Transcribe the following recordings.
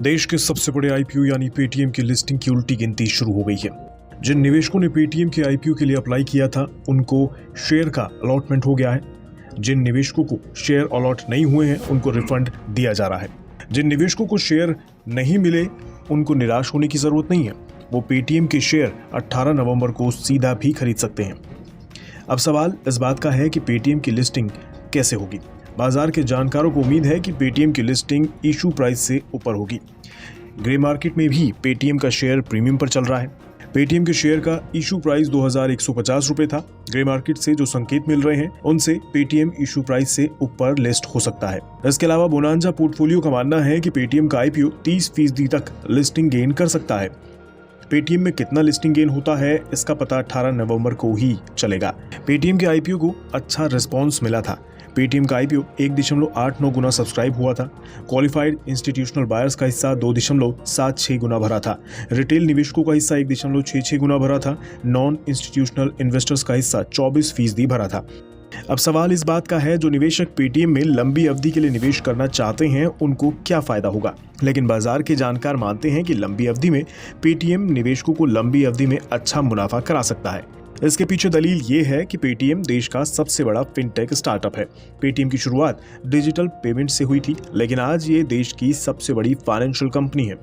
देश के सबसे बड़े आईपीओ यानी पेटीएम की लिस्टिंग की उल्टी गिनती शुरू हो गई है। जिन निवेशकों ने पेटीएम के आईपीओ के लिए अप्लाई किया था उनको शेयर का अलॉटमेंट हो गया है। जिन निवेशकों को शेयर अलॉट नहीं हुए हैं उनको रिफंड दिया जा रहा है। जिन निवेशकों को शेयर नहीं मिले उनको निराश होने की जरूरत नहीं है। वो पेटीएम के शेयर 18 नवंबर को सीधा भी खरीद सकते हैं। अब सवाल इस बात का है कि पेटीएम की लिस्टिंग कैसे होगी। बाजार के जानकारों को उम्मीद है कि पेटीएम की लिस्टिंग इशू प्राइस से ऊपर होगी। ग्रे मार्केट में भी पेटीएम का शेयर प्रीमियम पर चल रहा है। पेटीएम के शेयर का इशू प्राइस 2150 रुपए था। ग्रे मार्केट से जो संकेत मिल रहे हैं उनसे पेटीएम इशू प्राइस से ऊपर लिस्ट हो सकता है। इसके अलावा बोनांजा पोर्टफोलियो का मानना है कि पेटीएम का आईपीओ 30% तक लिस्टिंग गेन कर सकता है। पेटीएम में कितना लिस्टिंग गेन होता है इसका पता 18 नवंबर को ही चलेगा। पेटीएम के आईपीओ को अच्छा रिस्पांस मिला था। पेटीएम का आईपीओ 1.89 गुना सब्सक्राइब हुआ था। क्वालिफाइड इंस्टीट्यूशनल बायर्स का हिस्सा 2.76 गुना भरा था। रिटेल निवेशकों का हिस्सा 1.66 गुना भरा था। नॉन इंस्टीट्यूशनल इन्वेस्टर्स का हिस्सा 24% भरा था। अब सवाल इस बात का है, जो निवेशक पेटीएम में लंबी अवधि के लिए निवेश करना चाहते हैं उनको क्या फायदा होगा। लेकिन बाजार के जानकार मानते हैं कि लंबी अवधि में पेटीएम निवेशकों को लंबी अवधि में अच्छा मुनाफा करा सकता है। इसके पीछे दलील ये है कि पेटीएम देश का सबसे बड़ा फिनटेक स्टार्टअप है। पेटीएम की शुरुआत डिजिटल पेमेंट से हुई थी, लेकिन आज ये देश की सबसे बड़ी फाइनेंशियल कंपनी है।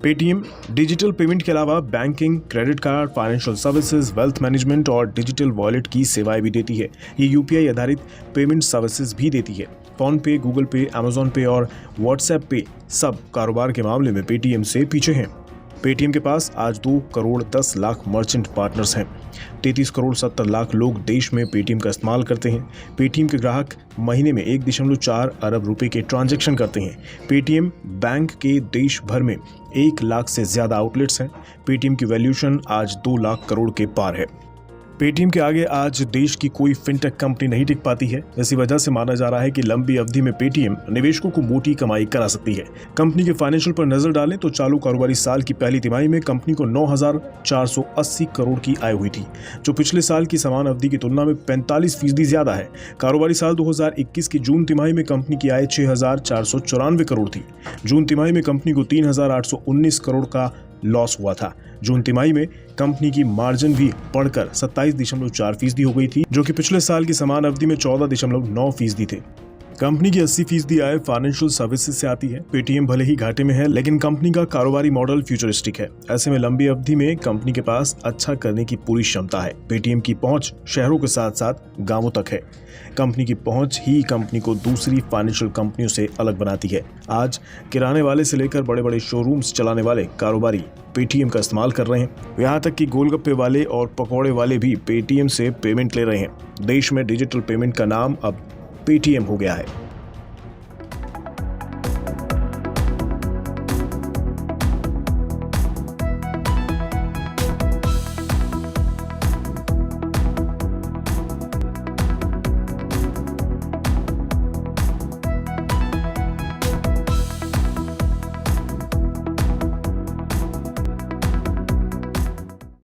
पेटीएम डिजिटल पेमेंट के अलावा banking, credit card, financial services, wealth management और डिजिटल वॉलेट की सेवाएं भी देती है। ये यूपीआई आधारित पेमेंट सर्विसेज भी देती है। फोन पे, गूगल पे, अमेजॉन पे और व्हाट्सएप पे सब कारोबार के मामले में पेटीएम से पीछे हैं। पेटीएम के पास आज 2 करोड़ 10 लाख मर्चेंट पार्टनर्स हैं। 33 करोड़ 70 लाख लोग देश में पेटीएम का इस्तेमाल करते हैं। पेटीएम के ग्राहक महीने में 1.4 अरब रुपए के ट्रांजैक्शन करते हैं। पेटीएम बैंक के देश भर में 1 लाख से ज्यादा आउटलेट्स हैं। पेटीएम की वैल्यूएशन आज 2 लाख करोड़ के पार है। पेटीएम के आगे आज देश की कोई फिनटेक कंपनी नहीं टिक पाती है। इसी वजह से माना जा रहा है कि लंबी अवधि में पेटीएम निवेशकों को मोटी कमाई करा सकती है। कंपनी के फाइनेंशियल पर नजर डालें तो चालू कारोबारी साल की पहली तिमाही में कंपनी को 9,480 करोड़ की आय हुई थी, जो पिछले साल की समान अवधि की तुलना में 45% ज्यादा है। कारोबारी साल 2021 की जून तिमाही में कंपनी की आय 6,494 करोड़ थी। जून तिमाही में कंपनी को 3,819 करोड़ का लॉस हुआ था। जून तिमाही में कंपनी की मार्जिन भी बढ़कर 27.4% हो गई थी, जो कि पिछले साल की समान अवधि में 14.9% थे। कंपनी की 80% आय फाइनेंशियल सर्विसेज से आती है। पेटीएम भले ही घाटे में है, लेकिन कंपनी का कारोबारी मॉडल फ्यूचरिस्टिक है। ऐसे में लंबी अवधि में कंपनी के पास अच्छा करने की पूरी क्षमता है। पेटीएम की पहुंच शहरों के साथ साथ गांवों तक है। कंपनी की पहुंच ही कंपनी को दूसरी फाइनेंशियल कंपनियों से अलग बनाती है। आज किराने वाले से लेकर बड़े बड़े शोरूम्स चलाने वाले कारोबारी पेटीएम का इस्तेमाल कर रहे हैं। यहाँ तक कि गोलगप्पे वाले और पकौड़े वाले भी पेटीएम से पेमेंट ले रहे हैं। देश में डिजिटल पेमेंट का नाम अब पेटीएम हो गया है।